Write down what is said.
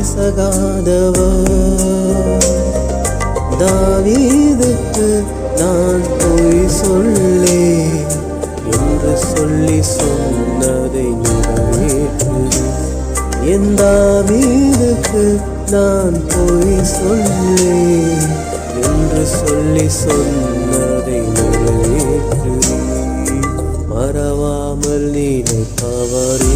பிசகாதவர். தாவீதுக்கு நான் பொய் சொல்லேன் என்று சொல்லி சொன்னதை நிறைவேற்று. என் தாவீதுக்கு நான் பொய் சொல்லேன் என்று சொல்லி சொன்னதை நிறைவேற்று. மறவாமல் நினைப்பவரே